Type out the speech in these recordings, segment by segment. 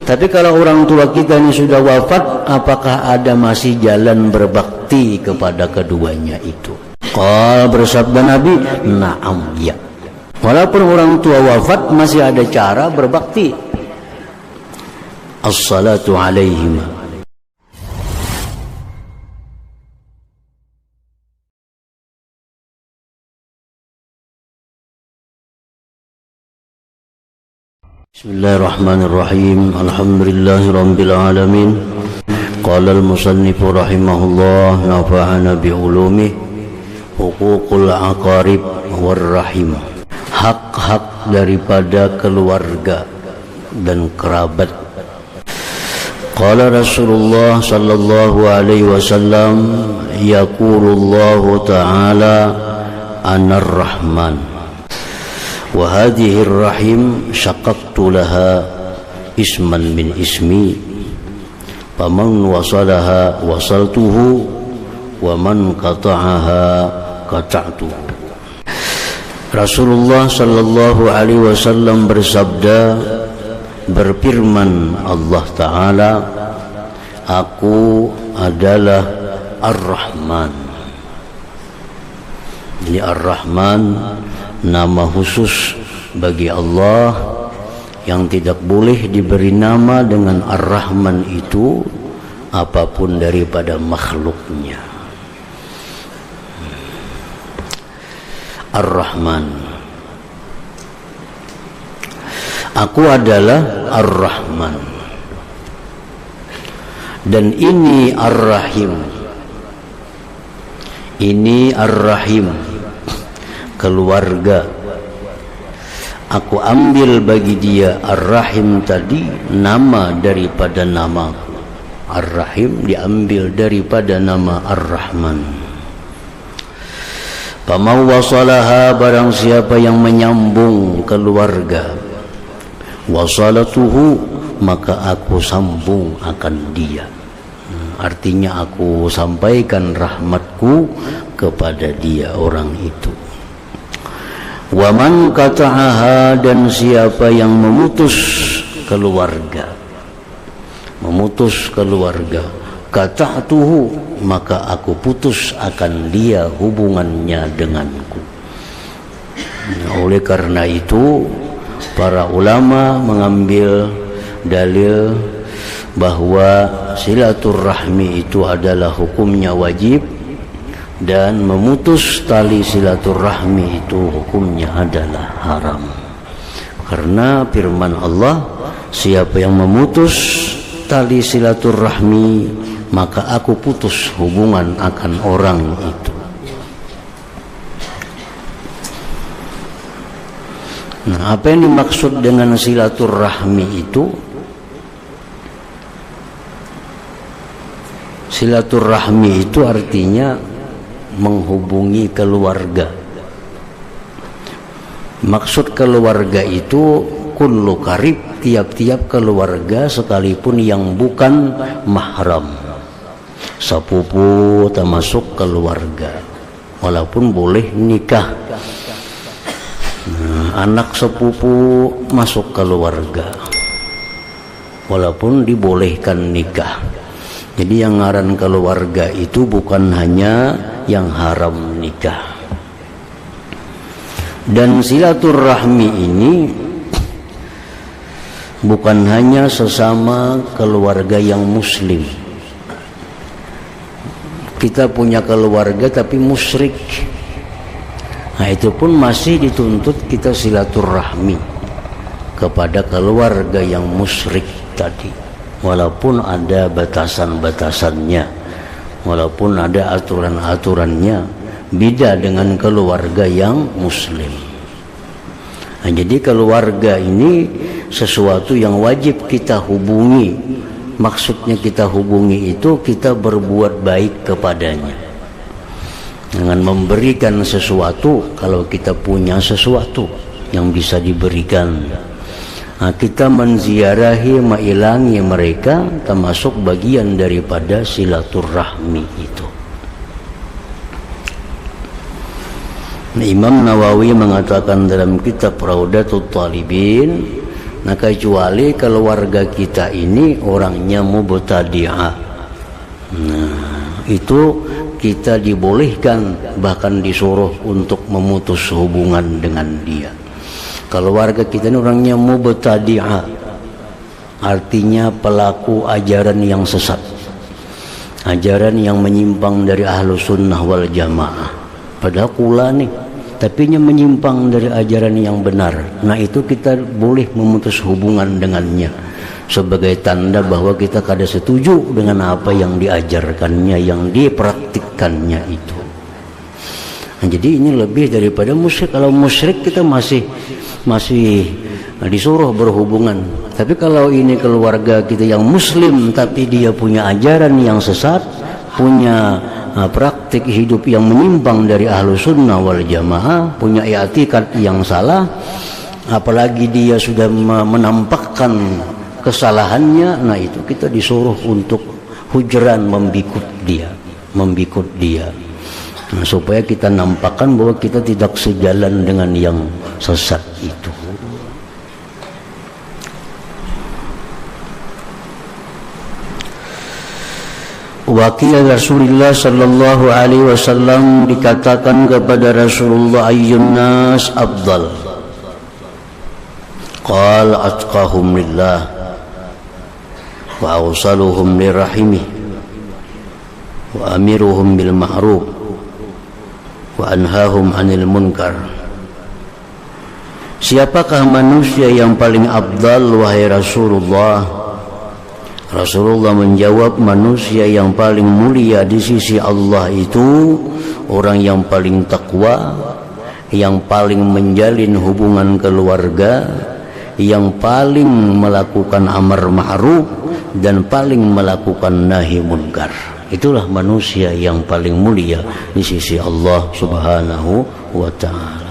Tapi kalau orang tua kita ini sudah wafat, apakah ada masih jalan berbakti kepada keduanya itu? Qala, bersabda Nabi, na'am, ya. Walaupun orang tua wafat, masih ada cara berbakti. As-salatu alaihim. Bismillahirrahmanirrahim. Alhamdulillahi rabbil alamin. Qala al-musannif rahimahullah, nafa'ana bi ulumih. Huququl aqarib war rahim. Hak-hak daripada keluarga dan kerabat. Qala Rasulullah sallallahu alaihi wasallam, yaqulullahu ta'ala anar rahman. وهذه الرحم شققت لها اسما من اسمي فمن وصلها وصلته ومن قطعها قطعته. Rasulullah sallallahu alaihi wasallam bersabda, berfirman Allah Ta'ala, aku adalah Ar-Rahman. Ini Ar-Rahman nama khusus bagi Allah yang tidak boleh diberi nama dengan Ar-Rahman itu apapun daripada makhluknya. Ar-Rahman, aku adalah Ar-Rahman, dan ini Ar-Rahim, ini Ar-Rahim, keluarga. Aku ambil bagi dia Ar-Rahim tadi nama daripada namaku. Ar-Rahim diambil daripada nama Ar-Rahman. Pamau wasalaha, barang siapa yang menyambung keluarga, wasalatuhu, maka aku sambung akan dia. Artinya aku sampaikan rahmatku kepada dia, orang itu. Wa man qata'aha, dan siapa yang memutus keluarga, qata'tuhu, maka aku putus akan dia hubungannya denganku. Oleh karena itu para ulama mengambil dalil bahwa silaturahmi itu adalah hukumnya wajib, dan memutus tali silaturahmi itu hukumnya adalah haram. Karena firman Allah, siapa yang memutus tali silaturahmi, maka aku putus hubungan akan orang itu. Nah, apa yang dimaksud dengan silaturahmi itu? Silaturahmi itu artinya menghubungi keluarga. Maksud keluarga itu kullu karib, tiap-tiap keluarga sekalipun yang bukan mahram. Sepupu termasuk keluarga, walaupun boleh nikah. Anak sepupu masuk keluarga, walaupun dibolehkan nikah. Jadi yang ngaran keluarga itu bukan hanya yang haram nikah. Dan silaturahmi ini bukan hanya sesama keluarga yang muslim. Kita punya keluarga tapi musyrik, nah itu pun masih dituntut kita silaturahmi kepada keluarga yang musyrik tadi, walaupun ada batasan-batasannya, walaupun ada aturan-aturannya, beda dengan keluarga yang muslim. Nah, jadi keluarga ini sesuatu yang wajib kita hubungi. Maksudnya kita hubungi itu kita berbuat baik kepadanya dengan memberikan sesuatu. Kalau kita punya sesuatu yang bisa diberikan, nah, kita menziarahi, mengilangi mereka, termasuk bagian daripada silaturahmi itu. Imam Nawawi mengatakan dalam kitab Raudatul Talibin, Nah, kecuali keluarga kita ini orangnya mubtadi'ah. Nah, itu kita dibolehkan, bahkan disuruh untuk memutus hubungan dengan dia. Keluarga kita ini orangnya mubtadi'ah, artinya pelaku ajaran yang sesat, ajaran yang menyimpang dari ahlu sunnah wal jamaah. Padahal kula nih, tapi menyimpang dari ajaran yang benar. Nah, itu kita boleh memutus hubungan dengannya sebagai tanda bahwa kita kada setuju dengan apa yang diajarkannya, yang dipraktikkannya itu. Nah, jadi ini lebih daripada musyrik. Kalau musyrik kita masih disuruh berhubungan. Tapi kalau ini keluarga kita yang muslim tapi dia punya ajaran yang sesat, punya praktik hidup yang menyimpang dari ahlu sunnah wal jamaah, punya i'tikad yang salah, apalagi dia sudah menampakkan kesalahannya, nah itu kita disuruh untuk hujran, membikut dia, nah, supaya kita nampakkan bahwa kita tidak sejalan dengan yang sesat itu. Wakil Rasulullah sallallahu alaihi wasallam, dikatakan kepada Rasulullah, ayyun nas afdal? Qala atqahum lillah wa awsaluhum lirahimih wa amiruhum bil ma'ruf wa anhahum 'anil munkar. Siapakah manusia yang paling afdal wahai Rasulullah? Rasulullah menjawab, manusia yang paling mulia di sisi Allah itu orang yang paling takwa, yang paling menjalin hubungan keluarga, yang paling melakukan amar ma'ruf dan paling melakukan nahi munkar. Itulah manusia yang paling mulia di sisi Allah Subhanahu wa ta'ala.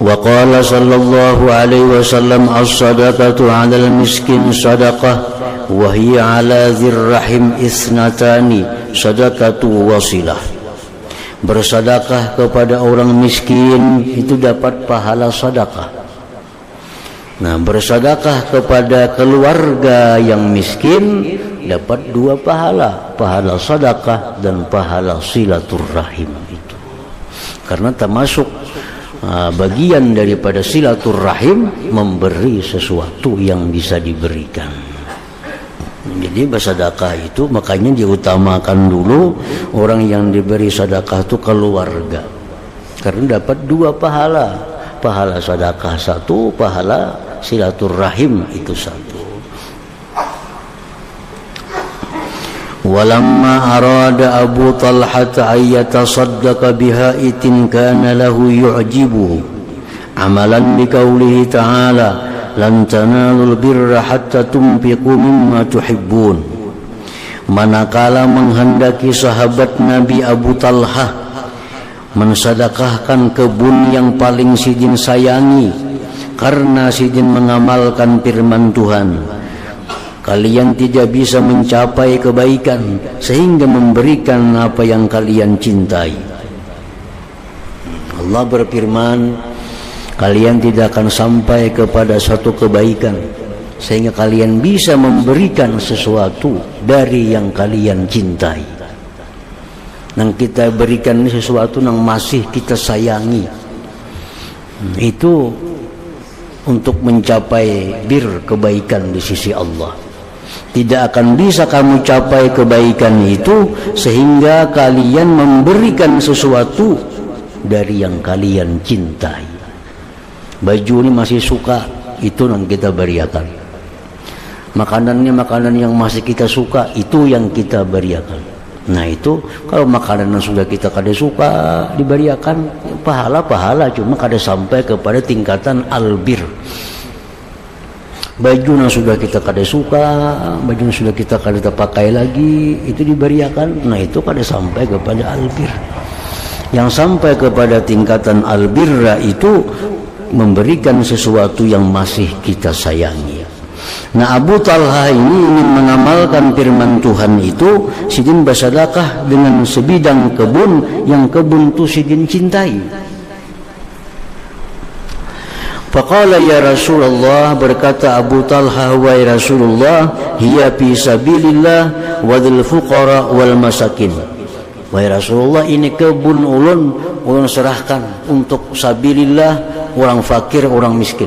Wa qala sallallahu alaihi wasallam, as-sadaqatu 'alal miskin sadaqah wa hiya 'ala dzirrahim isnatani sadaqatu wasilah. Bersedekah kepada orang miskin itu dapat pahala sedekah. Nah, bersedekah kepada keluarga yang miskin dapat dua pahala, pahala sedekah dan pahala silaturrahim itu. Karena termasuk bagian daripada silaturrahim memberi sesuatu yang bisa diberikan. Jadi bersedekah itu makanya diutamakan dulu orang yang diberi sedekah itu keluarga, karena dapat dua pahala, pahala sedekah satu, pahala silaturrahim itu satu. Walamma arada Abu Talha an yatasaddaqa bihaitin kana lahu yu'jibuhu amalan biqaulihi ta'ala lan tanalul birra hatta tunfiqu mimma tuhibbun. Manakala menghendaki sahabat Nabi Abu Talha mensedekahkan kebun yang paling sidin sayangi karena sidin mengamalkan firman Tuhan, kalian tidak bisa mencapai kebaikan sehingga memberikan apa yang kalian cintai. Allah berfirman, kalian tidak akan sampai kepada suatu kebaikan sehingga kalian bisa memberikan sesuatu dari yang kalian cintai. Yang kita berikan sesuatu yang masih kita sayangi, itu untuk mencapai kebaikan di sisi Allah. Tidak akan bisa kamu capai kebaikan itu sehingga kalian memberikan sesuatu dari yang kalian cintai. Baju ini masih suka, itu yang kita beriakan. Makanannya makanan yang masih kita suka, itu yang kita beriakan. Nah itu kalau makanan yang sudah kita kada suka diberiakan, pahala-pahala cuma kada sampai kepada tingkatan albir. Baju yang sudah kita kada suka, baju yang sudah kita kada pakai lagi, itu diberiakan, nah itu kada sampai kepada albir. Yang sampai kepada tingkatan albirra itu memberikan sesuatu yang masih kita sayangi. Nah, Abu Talha ini ingin mengamalkan firman Tuhan itu, sidin bersedekah dengan sebidang kebun yang kebun itu sidin cintai. Faqala ya Rasulullah, berkata Abu Talha, wahai Rasulullah, hiya fi sabilillah wa dzil fuqara wal masakin. Wahai Rasulullah, ini kebun ulun serahkan untuk sabilillah, orang fakir, orang miskin.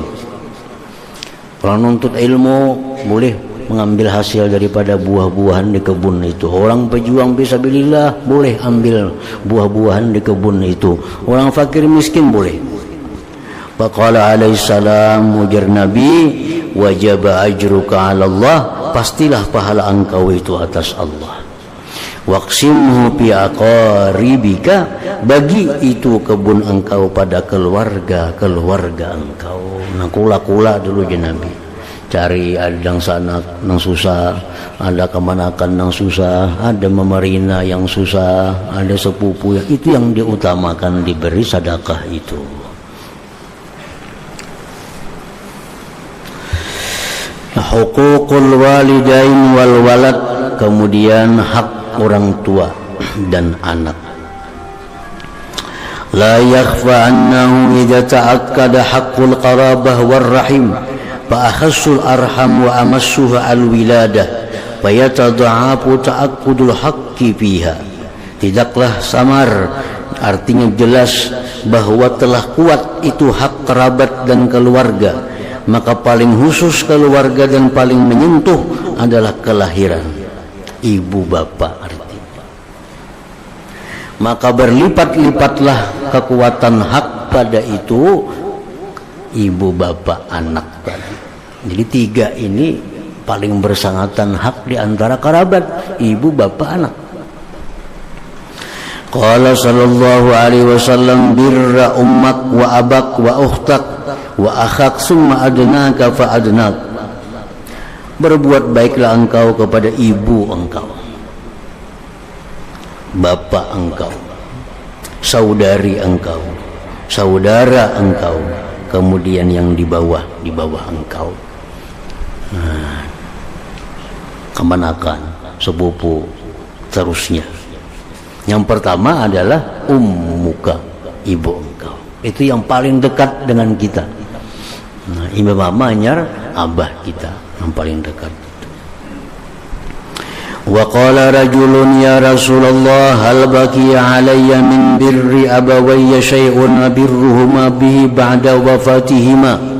Orang nuntut ilmu boleh mengambil hasil daripada buah-buahan di kebun itu. Orang pejuang fisabilillah boleh ambil buah-buahan di kebun itu. Orang fakir miskin boleh. Faqala alaihi salam, ujar Nabi, wajaba ajruka 'ala Allah, pastilah pahala engkau itu atas Allah. Waqsimhu fi aqaribika, bagi itu kebun engkau pada keluarga engkau. Nah, kula dulu je Nabi. Cari adang sana nang susah, ada kemanakan nang susah, ada memerina yang susah, ada sepupu yang itu yang diutamakan diberi sedekah itu. Hukukul walidain wal walad, kemudian hak orang tua dan anak. La yakhfa annahu idza ta'akkada haqqul qarabah war rahim fa akhassul arham wa amassuha al wiladah fa yatada'afu ta'akkudul haqqi fiha. Tidaklah samar, artinya jelas bahwa telah kuat itu hak kerabat dan keluarga, maka paling khusus keluarga dan paling menyentuh adalah kelahiran ibu bapak artinya. Maka berlipat-lipatlah kekuatan hak pada itu ibu bapak anak tadi. Jadi tiga ini paling bersangatan hak di antara kerabat, ibu bapak anak. Qala sallallahu alaihi wasallam, birra ummak wa abak wa ukhtak wa akhak summa adnaka fa adnak. Berbuat baiklah engkau kepada ibu engkau, bapak engkau, saudari engkau, saudara engkau, kemudian yang di bawah engkau. Nah, kemanakan, sepupu, terusnya. Yang pertama adalah ummuka, ibu engkau. Itu yang paling dekat dengan kita. Nah, ibu mama nyar abah kita yang paling dekat. Wa qala rajulun ya Rasulullah hal baqiya alayya min birri abawayya syai'un birruhuma bihi ba'da wafatihima.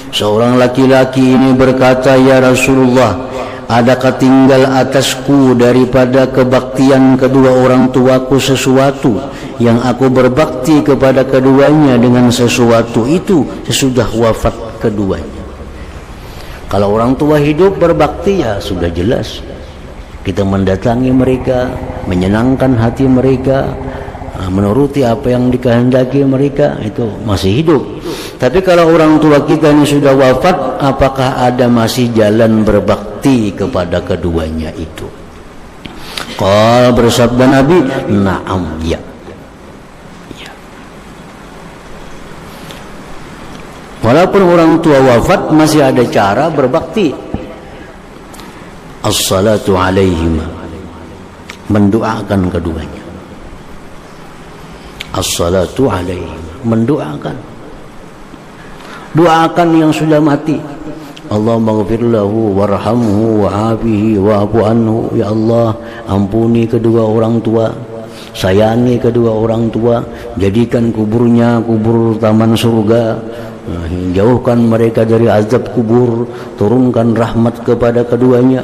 Seorang laki-laki ini berkata, ya Rasulullah, adakah tinggal atasku daripada kebaktian kedua orang tuaku sesuatu yang aku berbakti kepada keduanya dengan sesuatu itu sesudah wafat keduanya. Kalau orang tua hidup berbakti, ya sudah jelas kita mendatangi mereka, menyenangkan hati mereka, menuruti apa yang dikehendaki mereka, itu masih hidup. Tapi kalau orang tua kita ini sudah wafat, apakah ada masih jalan berbakti kepada keduanya itu? Qala, bersabda Nabi, na'am, ya. Walaupun orang tua wafat, masih ada cara berbakti. As-salatu alaihima, mendoakan keduanya. As-salatu alaihima, mendoakan. Doakan yang sudah mati. Allahumma ghfir lahu warhamhu wa'afihi wa'fu anhu. Ya Allah, ampuni kedua orang tua, sayangi kedua orang tua, jadikan kuburnya kubur taman surga. Jauhkan mereka dari azab kubur, turunkan rahmat kepada keduanya.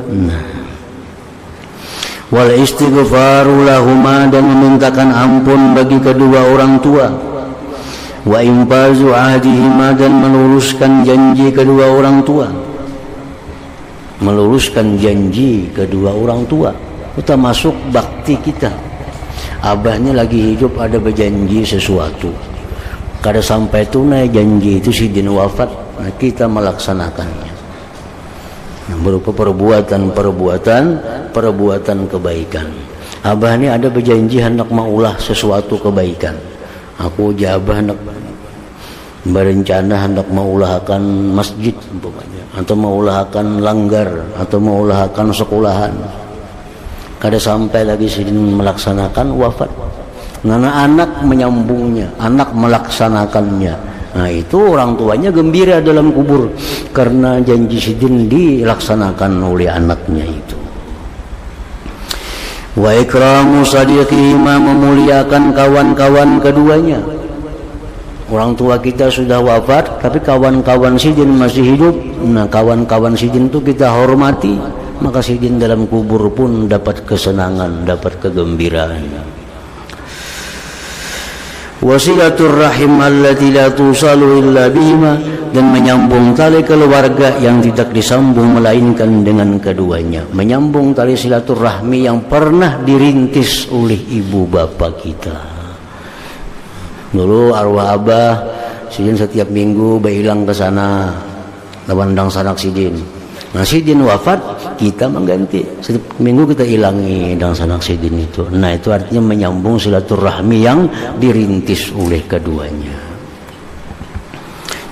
Wal istighfaru lahuma, dan memintakan ampun bagi kedua orang tua. Wa infazu ahdihima, dan meluruskan janji kedua orang tua. Meluruskan janji kedua orang tua, kita masuk bakti kita. Abahnya lagi hidup ada berjanji sesuatu, kada sampai tunai janji itu si din wafat, nah kita melaksanakannya berupa perbuatan kebaikan. Abah ini ada berjanji hendak maulah sesuatu kebaikan, aku jabah hendak berencana hendak maulahkan masjid umpamanya, atau maulahkan langgar, atau maulahkan sekolahan, kada sampai lagi si din melaksanakan, wafat. Karena anak menyambungnya, anak melaksanakannya. Nah itu orang tuanya gembira dalam kubur karena janji sidin dilaksanakan oleh anaknya itu. Wa ikramu sadiqihima, memuliakan kawan-kawan keduanya. Orang tua kita sudah wafat tapi kawan-kawan sidin masih hidup. Nah kawan-kawan sidin itu kita hormati, maka sidin dalam kubur pun dapat kesenangan, dapat kegembiraan. Wasilatur rahim allati la tusalu illa bihima, dan menyambung tali keluarga yang tidak disambung melainkan dengan keduanya. Menyambung tali silaturahmi yang pernah dirintis oleh ibu bapak kita. Dulu arwah abah sidin setiap minggu berhilang ke sana lawandang sanak sidin. Nah sidin wafat, kita mengganti. Setiap minggu kita hilangi dan sanak sidin itu. Nah itu artinya menyambung silaturahmi yang dirintis oleh keduanya.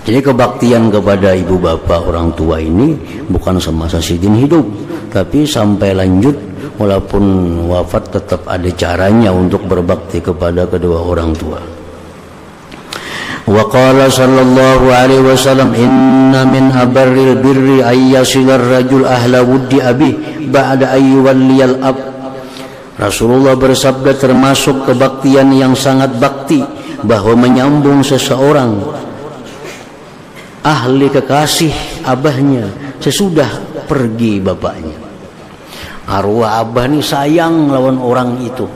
Jadi kebaktian kepada ibu bapak orang tua ini bukan semasa sidin hidup, tapi sampai lanjut walaupun wafat tetap ada caranya untuk berbakti kepada kedua orang tua. Wa qala sallallahu alaihi wasallam, inna min abarril birri ayyasilar rajul ahla wuddi abi ba'da ayyuwalliyal ab. Rasulullah bersabda, termasuk kebaktian yang sangat bakti bahwa menyambung seseorang ahli kekasih abahnya sesudah pergi bapaknya. Arwah abah ini sayang lawan orang itu.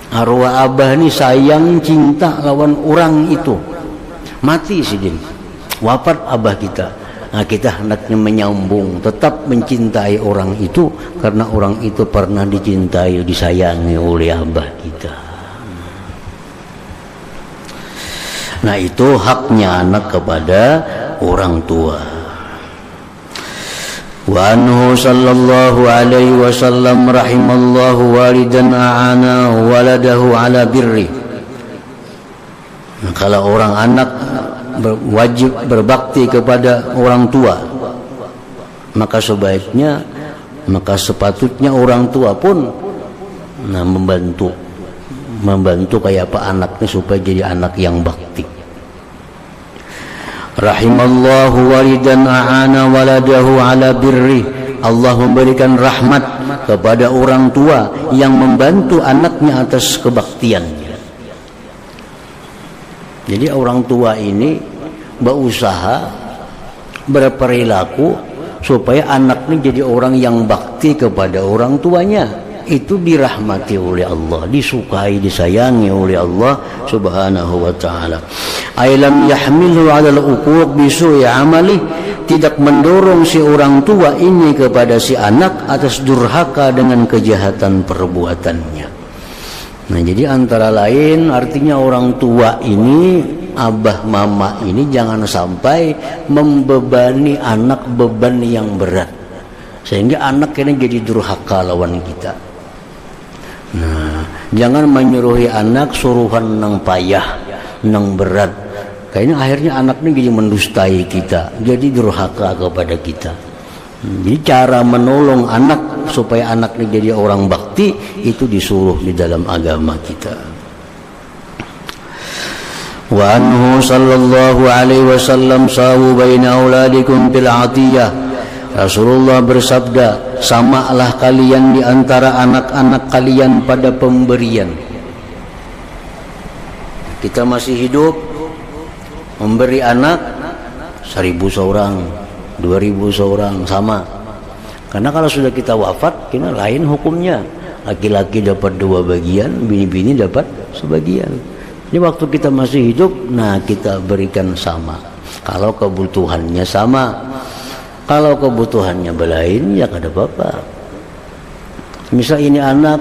Arwah abah ini sayang cinta lawan orang itu. Mati sidin, wafat abah kita. Nah kita hendaknya menyambung, tetap mencintai orang itu karena orang itu pernah dicintai, disayangi oleh abah kita. Nah itu haknya anak kepada orang tua. Wa anhu sallallahu alaihi wasallam rahimallahu walidan a'ana waladahu ala birri. Nah, kalau orang anak wajib berbakti kepada orang tua, maka sebaiknya, maka sepatutnya orang tua pun membantu kayak apa anaknya supaya jadi anak yang bakti. Rahimallahu walidan a'ana waladahu ala birri. Allah memberikan rahmat kepada orang tua yang membantu anaknya atas kebaktiannya. Jadi orang tua ini berusaha berperilaku supaya anaknya jadi orang yang bakti kepada orang tuanya. Itu dirahmati oleh Allah, disukai, disayangi oleh Allah subhanahu wa ta'ala. Ailam yahmilu 'ala al-uquq bi su'i 'amali, tidak mendorong si orang tua ini kepada si anak atas durhaka dengan kejahatan perbuatannya. Nah jadi antara lain artinya orang tua ini, abah mama ini jangan sampai membebani anak beban yang berat sehingga anak ini jadi durhaka lawan kita. Nah, jangan menyuruhi anak suruhan nang payah, nang berat. Kayaknya akhirnya anaknya jadi mendustai kita, jadi durhaka kepada kita. Jadi cara menolong anak supaya anaknya jadi orang bakti itu disuruh di dalam agama kita. Wa anhu sallallahu alaihi wasallam sawu baina auladikum bil atiyah. Rasulullah bersabda, samalah kalian di antara anak-anak kalian pada pemberian. Kita masih hidup, memberi anak 1.000 seorang, 2.000 seorang, sama. Karena kalau sudah kita wafat, kita lain hukumnya. Laki-laki dapat 2 bagian, bini-bini dapat sebagian. Jadi waktu kita masih hidup, nah kita berikan sama. Kalau kebutuhannya sama. Kalau kebutuhannya berlain, ya kada apa-apa. Misal ini anak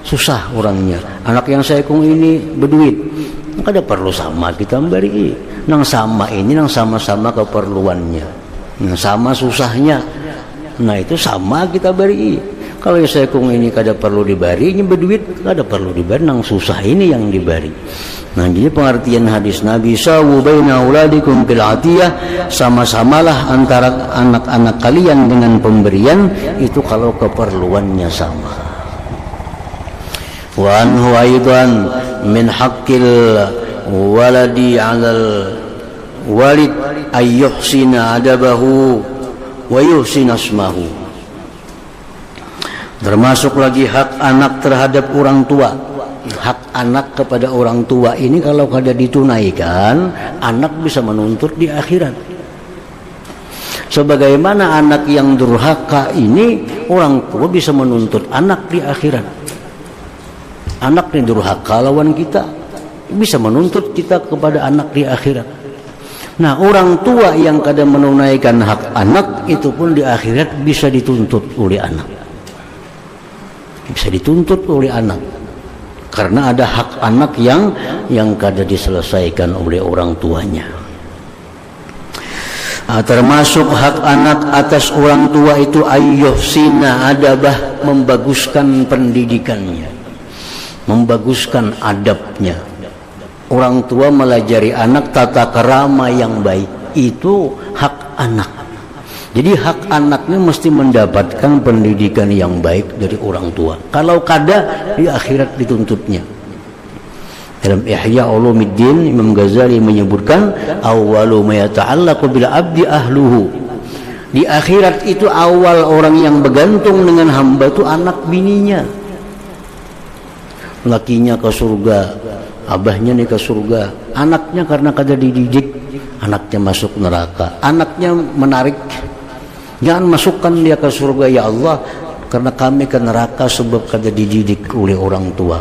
susah orangnya, anak yang saya kung ini berduit, kada perlu sama kita memberi. Nang sama ini, nang sama-sama keperluannya, nang sama susahnya, nah itu sama kita beri. Kalau yang saya kung ini kada perlu diberi, ini berduit kada perlu diberi, nang susah ini yang diberi. Nah jadi pengertian hadis Nabi, sawu baina auladikum bil atiyah, sama-samalah antara anak-anak kalian dengan pemberian itu kalau keperluannya sama. Wa anhu aidan min haqqil waladi 'alal walid ayyuhsina adabahu wa yuhsina asmahu. Termasuk lagi hak anak terhadap orang tua. Hak anak kepada orang tua ini kalau kada ditunaikan, anak bisa menuntut di akhirat. Sebagaimana anak yang durhaka ini, orang tua bisa menuntut anak di akhirat. Anak yang durhaka lawan kita, bisa menuntut kita kepada anak di akhirat. Nah, orang tua yang kada menunaikan hak anak itu pun di akhirat bisa dituntut oleh anak. Bisa dituntut oleh anak. Karena ada hak anak yang kada diselesaikan oleh orang tuanya. Termasuk hak anak atas orang tua itu ayyuhsina adabah, membaguskan pendidikannya, membaguskan adabnya. Orang tua melajari anak tata kerama yang baik, itu hak anak. Jadi hak anaknya mesti mendapatkan pendidikan yang baik dari orang tua. Kalau kada, di akhirat dituntutnya. Dalam Ihya Ulumuddin, Imam Ghazali menyebutkan awwalu ma yata'allaqu bil abdi ahluhu. Di akhirat itu awal orang yang bergantung dengan hamba itu anak bininya. Lakinya ke surga, abahnya nih ke surga, anaknya karena kada dididik, anaknya masuk neraka. Anaknya menarik, jangan masukkan dia ke surga ya Allah, karena kami ke neraka sebab kada dididik oleh orang tua,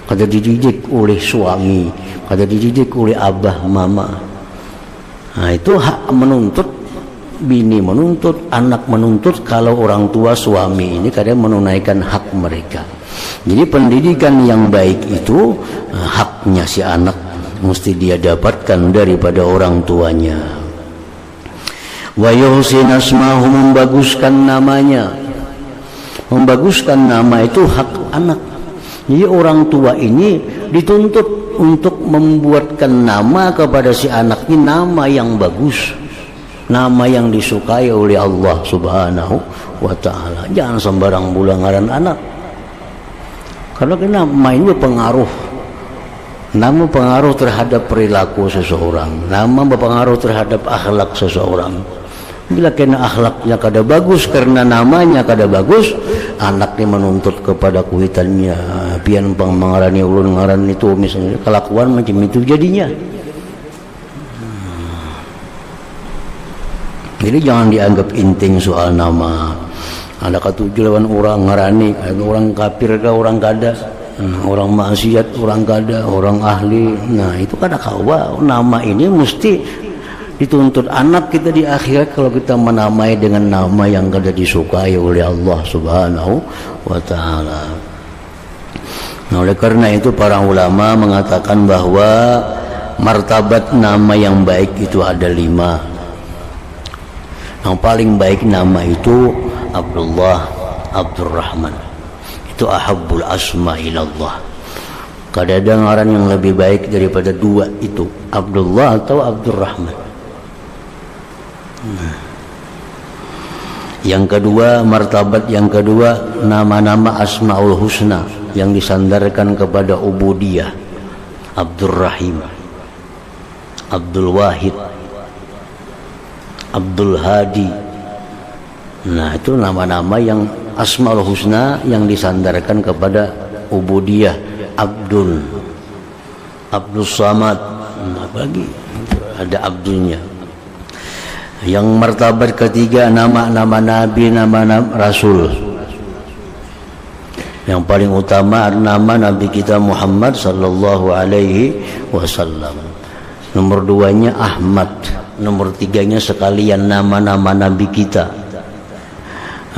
kada dididik oleh suami, kada dididik oleh abah mama. Nah, itu hak menuntut, bini menuntut, anak menuntut kalau orang tua suami ini kada menunaikan hak mereka. Jadi pendidikan yang baik itu haknya si anak, mesti dia dapatkan daripada orang tuanya. Wa yuhsin asmahu, membaguskan namanya. Membaguskan nama itu hak anak. Jadi orang tua ini dituntut untuk membuatkan nama kepada si anak ini nama yang bagus, nama yang disukai oleh Allah Subhanahu wa ta'ala. Jangan sembarang bulangaran anak. Karena nama ini berpengaruh. Nama pengaruh terhadap perilaku seseorang, nama berpengaruh terhadap akhlak seseorang. Bila kena akhlaknya kada bagus, karena namanya kada bagus, anaknya menuntut kepada kuitannya. Pian pengarani ulun ngaran itu misalnya kelakuan macam itu jadinya. Jadi jangan dianggap inting soal nama. Ada ketujuh lawan orang ngarani, orang kafir ke orang kada, orang maksiat orang kada, orang ahli. Nah itu kada kawa. Nama ini mesti dituntut anak kita di akhirat kalau kita menamai dengan nama yang kada disukai oleh Allah Subhanahu wa ta'ala. Nah, oleh karena itu para ulama mengatakan bahwa martabat nama yang baik itu ada 5. Yang paling baik nama itu Abdullah, Abdurrahman. Itu ahabbul asma ilallah. Kada ada ngaran yang lebih baik daripada 2 itu, Abdullah atau Abdurrahman. Yang kedua, martabat yang kedua, nama-nama Asmaul Husna yang disandarkan kepada ubudiyah. Abdurrahim, Abdul Wahid, Abdul Hadi. Nah itu nama-nama yang Asmaul Husna yang disandarkan kepada ubudiyah. Abdul, Abdul Samad, apalagi ada Abdulnya. Yang martabat ketiga, nama-nama Nabi, nama-nama Rasul. Yang paling utama nama Nabi kita Muhammad sallallahu alaihi wasallam. Nomor 2-nya Ahmad. Nomor 3-nya sekalian nama-nama Nabi kita.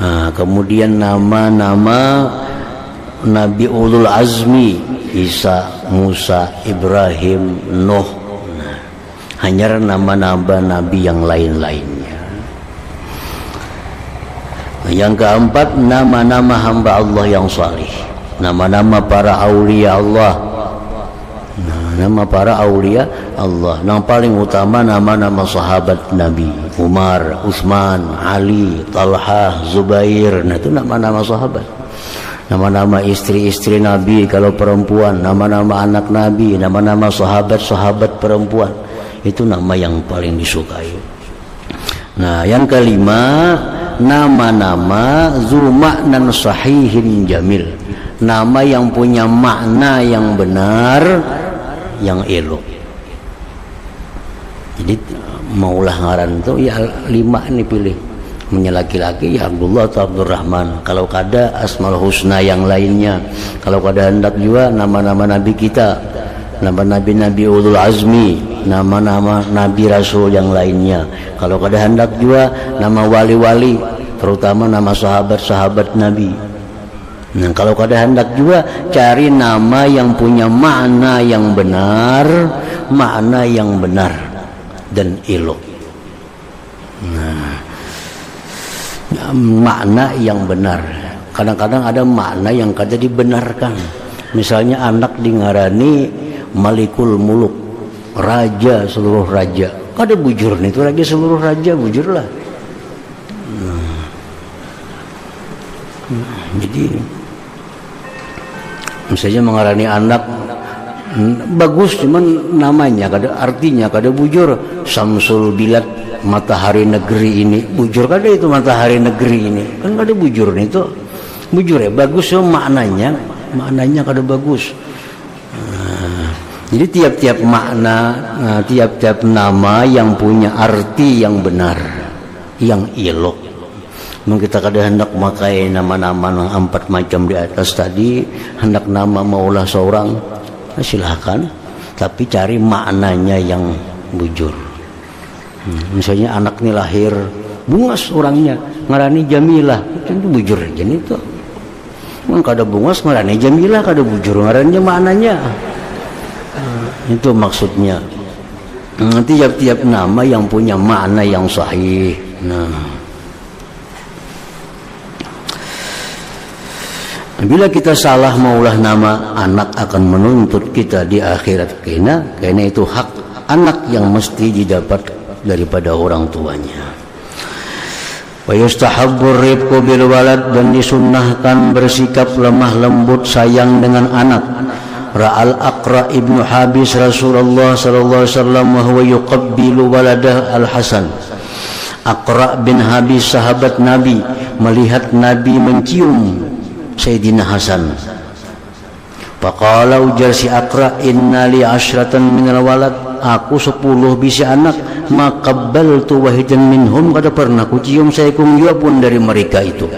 Nah, kemudian nama-nama Nabi Ulul Azmi, Isa, Musa, Ibrahim, Nuh. Hanya nama-nama Nabi yang lain-lainnya. Yang keempat, nama-nama hamba Allah yang salih, nama-nama para aulia Allah. Nama para aulia Allah. Yang paling utama nama-nama sahabat Nabi, Umar, Utsman, Ali, Talha, Zubair. Nah itu nama-nama sahabat. nama-nama istri-istri Nabi kalau perempuan, nama-nama anak Nabi, nama-nama sahabat-sahabat perempuan, itu nama yang paling disukai. Nah, yang kelima, nama-nama zu maknan sahihin jamil, nama yang punya makna yang benar, yang elok. Jadi maulah ngaran itu ya 5 nih pilih. Punya laki-laki ya Abdullah atau Abdurrahman. Kalau kada Asmaul Husna yang lainnya. Kalau kada hendak juga nama-nama Nabi kita, nama Nabi-Nabi Ulul Azmi, nama-nama Nabi Rasul yang lainnya. Kalau kada hendak juga nama wali-wali, terutama nama sahabat-sahabat Nabi. Nah, kalau kada hendak juga cari nama yang punya makna yang benar, makna yang benar dan elok. Nah, makna yang benar. Kadang-kadang ada makna yang kada dibenarkan. Misalnya anak dingarani Malikul Muluk, raja seluruh raja. Kada bujur nih itu raja seluruh raja, bujurlah. Jadi misalnya mengarani anak bagus, cuman namanya kada, artinya kada bujur. Samsul Bilad, matahari negeri ini, bujur kada itu matahari negeri ini, kan kada bujur nih itu. Bujur ya bagus, so maknanya kada bagus. Jadi tiap-tiap makna, tiap-tiap nama yang punya arti yang benar, yang elok. Memang kita kada hendak memakai nama-nama yang 4 macam di atas tadi, hendak nama maulah seorang, silahkan, tapi cari maknanya yang bujur. Misalnya anak ini lahir bungas orangnya, ngarani Jamilah, itu bujur aja nih tuh. Memang kada bungas ngarani Jamilah, kada bujur ngarannya maknanya. Itu maksudnya. Tiap-tiap nama yang punya makna yang sahih. Nah, bila kita salah maulah nama, anak akan menuntut kita di akhirat, karena itu hak anak yang mesti didapat daripada orang tuanya. Wa yustahabbur rifqu bil walad, dan disunnahkan bersikap lemah lembut sayang dengan anak. Ra'al Aqra ibnu Habis Rasulullah sallallahu alaihi wasallam wa huwa yuqabbilu waladah Al-Hasan. Aqra bin Habis sahabat Nabi melihat Nabi mencium Sayyidina Hasan. Faqala, ujar si Aqra, inna li 'ashratan minal walad, aku 10 bisi anak, maqabbaltu wahidan minhum, kada pernah ku cium seekung jua pun dari mereka itu.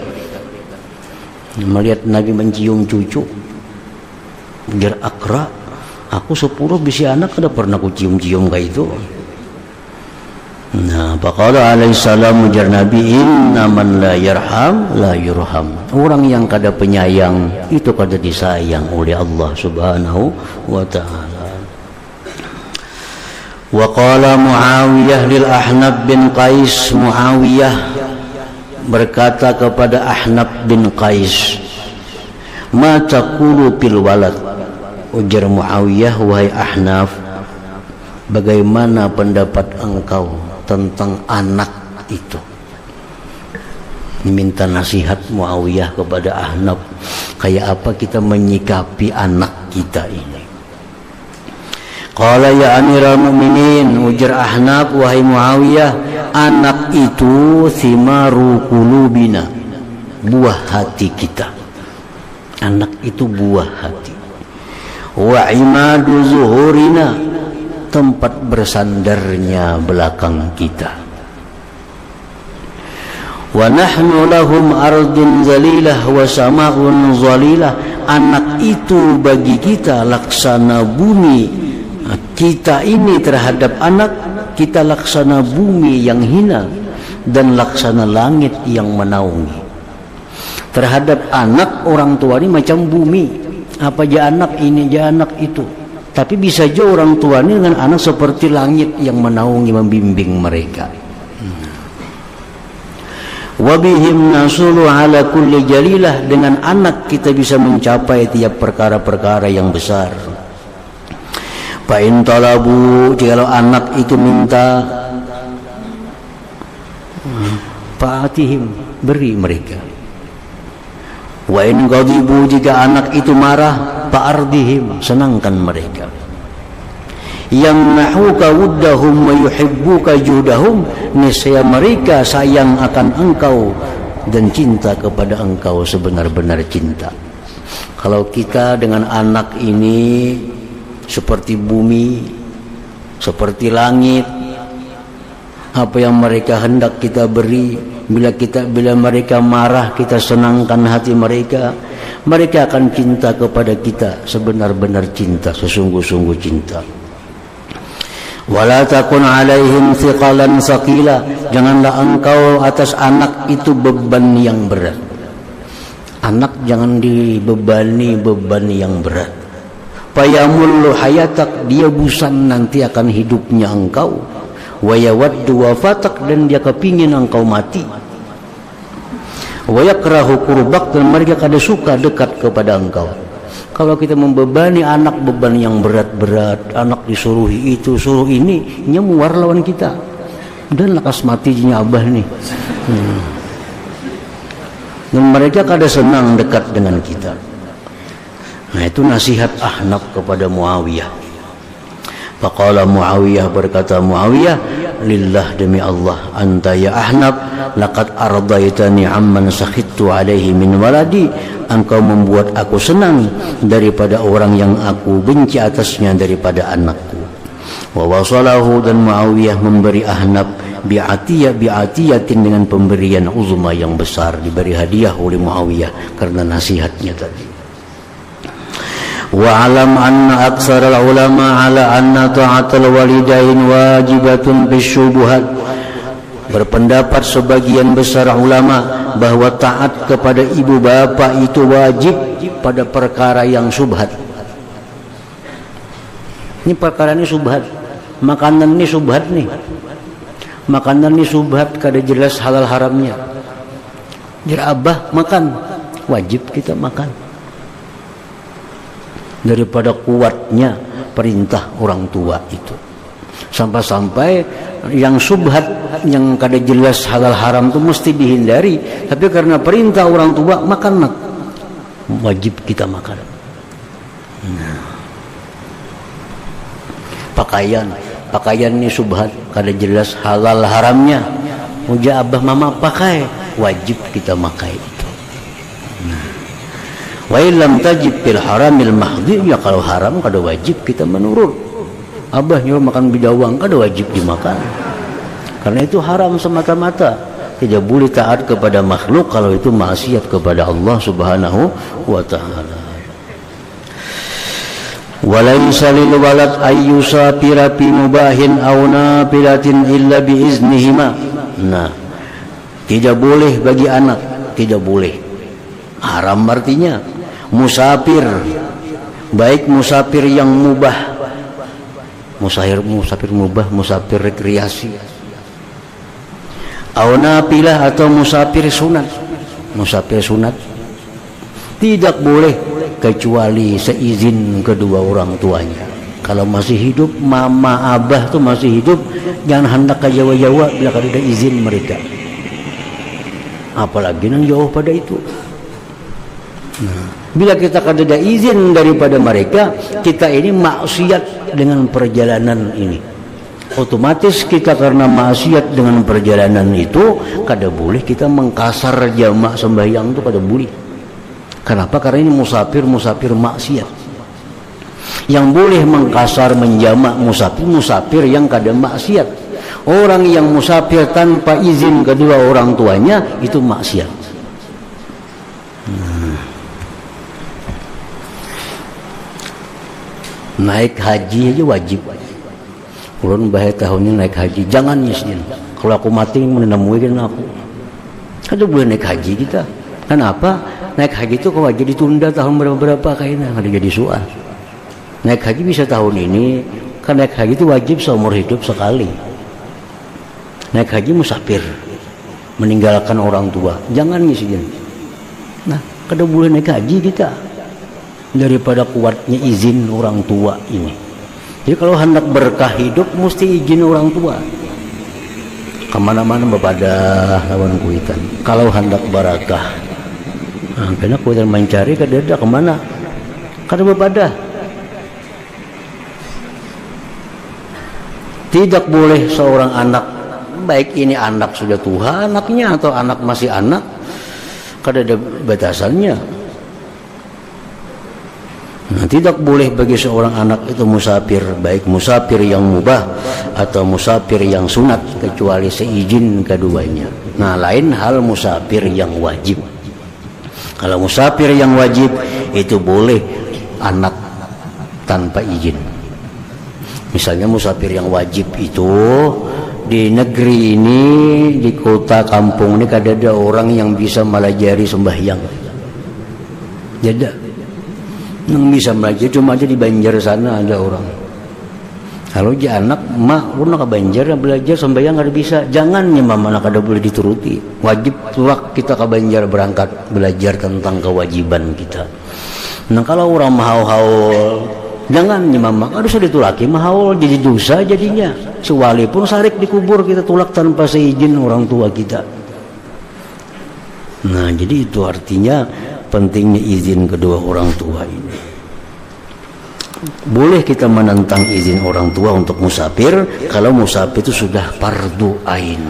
Melihat Nabi mencium cucu, ujar Aqra, aku 10 bisi anak, kada pernah ku cium-cium kayak itu. Nah, faqala alaihi salam, ujar Nabi, inna man la yarham la yurham, orang yang kada penyayang itu kada disayang oleh Allah Subhanahu wa ta'ala. Wa qala Muawiyah lil Ahnaf bin Qais, Muawiyah berkata kepada Ahnaf bin Qais, ma taqulu fil walad, ujar Muawiyah, wahai Ahnaf, bagaimana pendapat engkau tentang anak itu? Minta nasihat Muawiyah kepada Ahnaf, kayak apa kita menyikapi anak kita ini. Qala ya Amirul Mukminin, ujar Ahnaf, wahai Muawiyah, anak itu thimaru qulubina, buah hati kita. Anak itu buah hati. Wa imadu zuhurina, tempat bersandarnya belakang kita. Wa nahnu lahum ardun zalilah wa sama'un zalilah, anak itu bagi kita laksana bumi. Kita ini terhadap anak, kita laksana bumi yang hina dan laksana langit yang menaungi. Terhadap anak, orang tua ini macam bumi, apa aja anak ini, aja anak itu. Tapi bisa aja orang tua ini dengan anak seperti langit yang menaungi, membimbing mereka. Wabihim nasulu ala kulli jalilah, dengan anak kita bisa mencapai tiap perkara-perkara yang besar. Fa'in talabu, jikalau anak itu minta, fa'atihim, beri mereka. Wa in ghadibu, jika anak itu marah, fa'ardihim, senangkan mereka. Yamnahuka wuddahum wa yuhibbuka juhdahum, niscaya mereka sayang akan engkau dan cinta kepada engkau sebenar-benar cinta. Kalau kita dengan anak ini seperti bumi, seperti langit, apa yang mereka hendak kita beri. Bila mereka marah, kita senangkan hati mereka. Mereka akan cinta kepada kita sebenar-benar cinta, sesungguh-sungguh cinta. Wala takun alaihim thiqalan saqila, janganlah engkau atas anak itu beban yang berat. Anak jangan dibebani beban yang berat. Fayamullu hayatak, dia bosan nanti akan hidupnya engkau. Wa yawaddu wafatak, dan dia kepingin engkau mati. Wa yakrahu qurbak, dan mereka kada suka dekat kepada engkau. Kalau kita membebani anak beban yang berat-berat, anak disuruhi itu, suruh ini, nyemuar lawan kita. Dan lekas mati jinya abah nih. Dan mereka kada senang dekat dengan kita. Nah, itu nasihat Ahnaf kepada Muawiyah. Faqala Muawiyah, berkata Muawiyah, lillah, demi Allah, anta ya Ahnaf, laqad ardaitani amman sakhittu alaihi min waladi, engkau membuat aku senang daripada orang yang aku benci atasnya daripada anakku. Wa wasalahu, dan Muawiyah memberi Ahnaf bi'atiyatin, dengan pemberian uzma yang besar, diberi hadiah oleh Muawiyah karena nasihatnya tadi. Wa alam anna aksara ulama ala anna ta'atul walidain wajibatun bisyubuhat. Berpendapat sebagian besar ulama bahwa taat kepada ibu bapa itu wajib pada perkara yang subhat. Ini perkara ini subhat. Makanan ini subhat nih. Makanan ini subhat, kada jelas halal haramnya. Jadi abah makan, wajib kita makan. Daripada kuatnya perintah orang tua itu, sampai-sampai yang subhat, yang kada jelas halal haram itu mesti dihindari, tapi karena perintah orang tua makan, wajib kita makan. Pakaian ini subhat, kada jelas halal haramnya, uja abah mama pakai, wajib kita pakai itu. Wa illam tajib fil haramil mahdhi, ya kalau haram kada wajib kita menurut. Abah nyuruh makan bidawang, kada wajib dimakan. Karena itu haram semata-mata. Tidak boleh taat kepada makhluk kalau itu maksiat kepada Allah Subhanahu wa taala. Walaysa lil walad ayyusafira fi mubahin aw nafilatin illa bi iznihima. Nah, tidak boleh bagi anak, tidak boleh. Haram artinya musafir, baik musafir yang mubah, musafir mubah, musafir rekreasi, au nafilah, atau musafir sunat. Musafir sunat tidak boleh kecuali seizin kedua orang tuanya. Kalau masih hidup, mama abah tuh masih hidup, jangan hendak ke Jawa-Jawa bila kada ada izin mereka. Apalagi nang jauh pada itu. Bila kita kada ada izin daripada mereka, kita ini maksiat dengan perjalanan ini. Otomatis kita karena maksiat dengan perjalanan itu, kada boleh kita mengkasar jamak sembahyang itu, kada boleh. Kenapa? Karena ini musafir maksiat. Yang boleh mengkasar menjamak musafir yang kada maksiat. Orang yang musafir tanpa izin kedua orang tuanya itu maksiat. Naik haji aja wajib. Ulun bahaya tahunnya naik haji, jangan nyesin. Kalau aku mati menemukan aku. Kada boleh naik haji kita. Kenapa? Naik haji itu kalau jadi ditunda tahun berapa kayaknya, kada jadi soal. Naik haji bisa tahun ini, kan naik haji itu wajib seumur hidup sekali. Naik haji musafir, meninggalkan orang tua, jangan nyesin. Nah, kada boleh naik haji kita. Daripada kuatnya izin orang tua ini. Jadi kalau hendak berkah hidup mesti izin orang tua. Kemana-mana bepadah lawan kuitan. Kalau hendak barakah, Karena kuatan mencari kadada kemana? Kada bepadah. Tidak boleh seorang anak, baik ini anak sudah tua anaknya atau anak masih anak, kada ada batasannya. Nah, tidak boleh bagi seorang anak itu musafir, baik musafir yang mubah atau musafir yang sunat, kecuali seizin keduanya. Nah, lain hal musafir yang wajib. Kalau musafir yang wajib itu boleh anak tanpa izin. Misalnya musafir yang wajib itu di negeri ini, di kota kampung ini kada ada orang yang bisa melajari sembahyang. Jadi yang bisa belajar cuma aja di Banjar sana ada orang. Kalau dia anak, mak lu nak Banjar belajar sembahyang ada bisa. Jangan ya mama nak ada boleh dituruti. Wajib tulak kita ke Banjar berangkat belajar tentang kewajiban kita. Nah kalau orang mahaul, jangan ya mama harus ditulaki mahaul jadi dosa jadinya. Sewali pun sarik dikubur kita tulak tanpa seizin orang tua kita. Nah jadi itu artinya pentingnya izin kedua orang tua ini. Boleh kita menentang izin orang tua untuk musafir kalau musafir itu sudah fardu ain.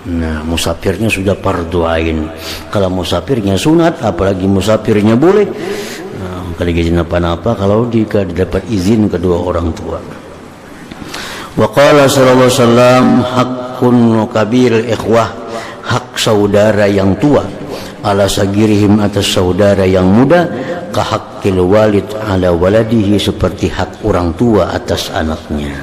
Nah, musafirnya sudah fardu ain. Kalau musafirnya sunat, apalagi musafirnya boleh. Nah, kalau izin apa-apa kalau dapat izin kedua orang tua. Wa qala sallallahu alaihi wasallam haqqun kabiril ikhwah, hak saudara yang tua ala sagirihim atas saudara yang muda, ka haqqil walid ala waladihi, seperti hak orang tua atas anaknya.